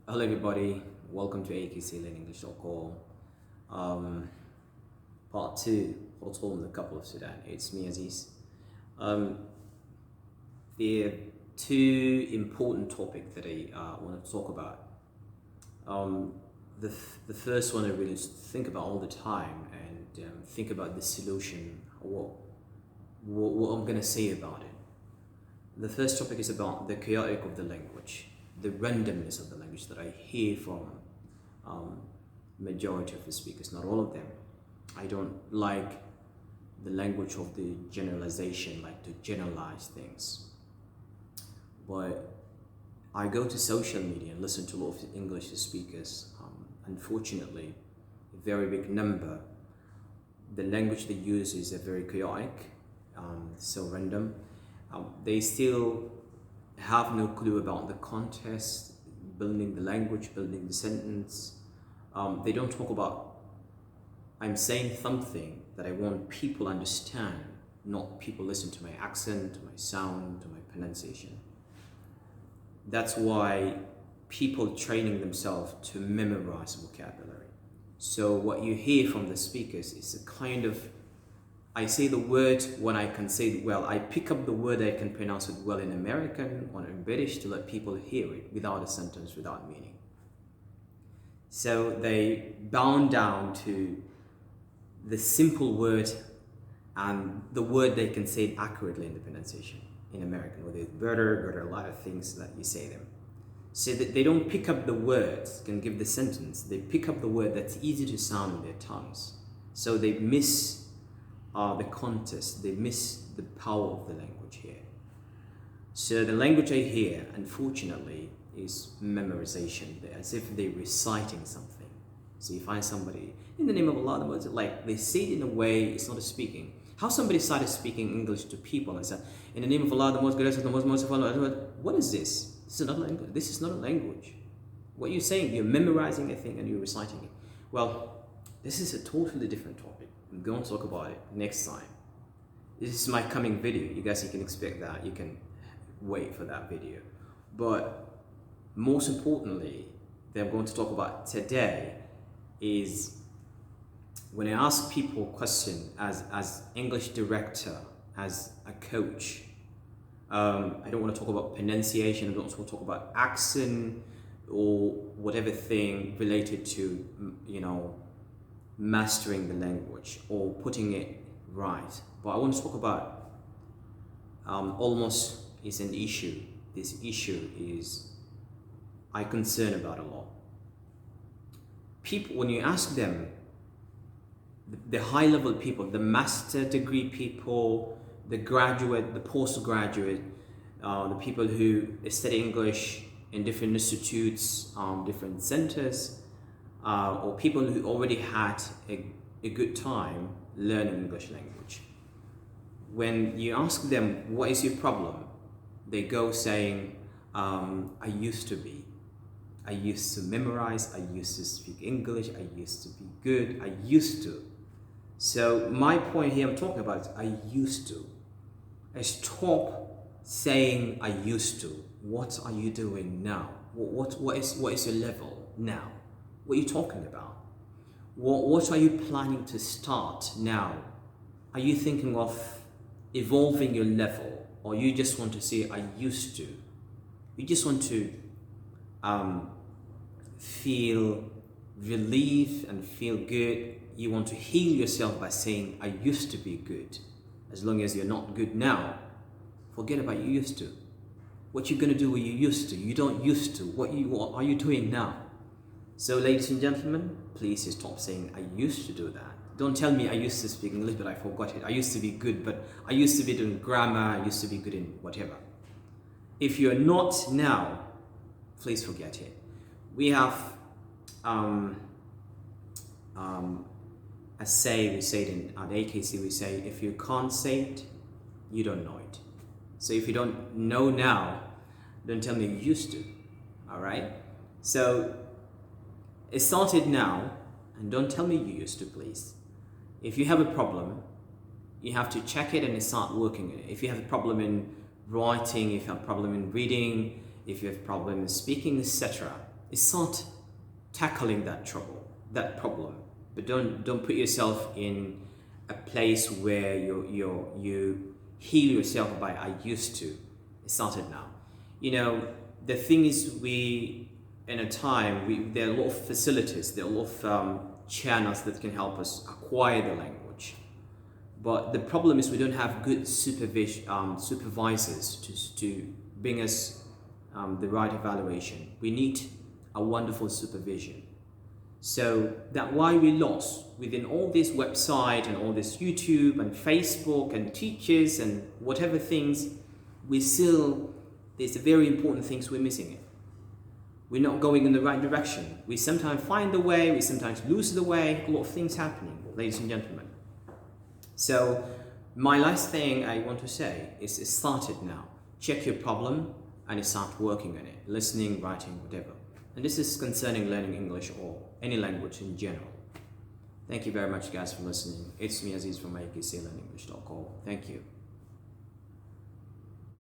Hello, everybody. Welcome to AKCLearnEnglish.com. Part 2, Hotel in the Capital of Sudan. It's me, Aziz. Um, there are two important topics that I want to talk about. The first one I really think about all the time and think about the solution, what I'm going to say about it. The first topic is about the chaotic of the language, the randomness of the language that I hear from majority of the speakers, not all of them. I don't like the language of the generalization, like to generalize things. But I go to social media and listen to a lot of English speakers. Unfortunately, a very big number. The language they use is a very chaotic, so random. They still have no clue about the context, building the language, building the sentence. They don't talk about, I'm saying something that I want people understand, not people listen to my accent, to my sound, to my pronunciation. That's why people training themselves to memorize vocabulary. So what you hear from the speakers is a kind of, I say the word when I can say it well. I pick up the word, I can pronounce it well in American or in British to let people hear it without a sentence, without meaning. So they bound down to the simple word and the word they can say it accurately in the pronunciation in American, or there's better, a lot of things that you say them. So that they don't pick up the words, can give the sentence, they pick up the word that's easy to sound in their tongues. So they miss the context, they miss the power of the language here. So the language I hear, unfortunately, is memorization, as if they're reciting something. So you find somebody, in the name of Allah, like they say it in a way, it's not a speaking. How somebody started speaking English to people and said, in the name of Allah, the most gracious, the most merciful, what is this? This is not language. This is not a language. What you're saying, you're memorizing a thing and you're reciting it. Well, this is a totally different topic. I'm going to talk about it next time. This is my coming video. You guys, you can expect that. You can wait for that video. But most importantly, that I'm going to talk about today is when I ask people a question as English director, as a coach. I don't want to talk about pronunciation. I don't want to talk about accent or whatever thing related to, mastering the language or putting it right. But I want to talk about almost is an issue. This issue is I concern about a lot. People, when you ask them, the high level people, the master degree people, the graduate, the postgraduate, the people who study English in different institutes, different centers, or people who already had a good time learning English language. When you ask them, what is your problem? They go saying, I used to be. I used to memorize, I used to speak English, I used to be good, I used to. So my point here I'm talking about is I used to. I stop saying I used to. What are you doing now? What is your level now? What are you talking about? What are you planning to start now? Are you thinking of evolving your level, or you just want to say I used to? You just want to feel relief and feel good. You want to heal yourself by saying I used to be good. As long as you're not good now, forget about you used to. What you're going to do what you used to. You don't used to. What are you doing now? So ladies and gentlemen, please stop saying I used to do that. Don't tell me I used to speak English but I forgot it. I used to be good, but I used to be doing grammar, I used to be good in whatever. If you're not now, please forget it. We have a say, we say it at AKC, we say, if you can't say it, you don't know it. So if you don't know now, don't tell me you used to, all right? So it started now, and don't tell me you used to, please. If you have a problem, you have to check it and start working on it. If you have a problem in writing, if you have a problem in reading, if you have a problem in speaking, etc., start tackling that problem. But don't put yourself in a place where you heal yourself by "I used to." It started now. The thing is, in a time, there are a lot of facilities, there are a lot of channels that can help us acquire the language. But the problem is we don't have good supervisors to bring us the right evaluation. We need a wonderful supervision. So that's why we lost within all this website and all this YouTube and Facebook and teachers and whatever things. There's very important things we're missing it. We're not going in the right direction. We sometimes find the way, we sometimes lose the way. A lot of things happening, ladies and gentlemen. So my last thing I want to say is it started now. Check your problem and start working on it. Listening, writing, whatever. And this is concerning learning English or any language in general. Thank you very much, guys, for listening. It's me, Aziz, from akclearnenglish.com. Thank you.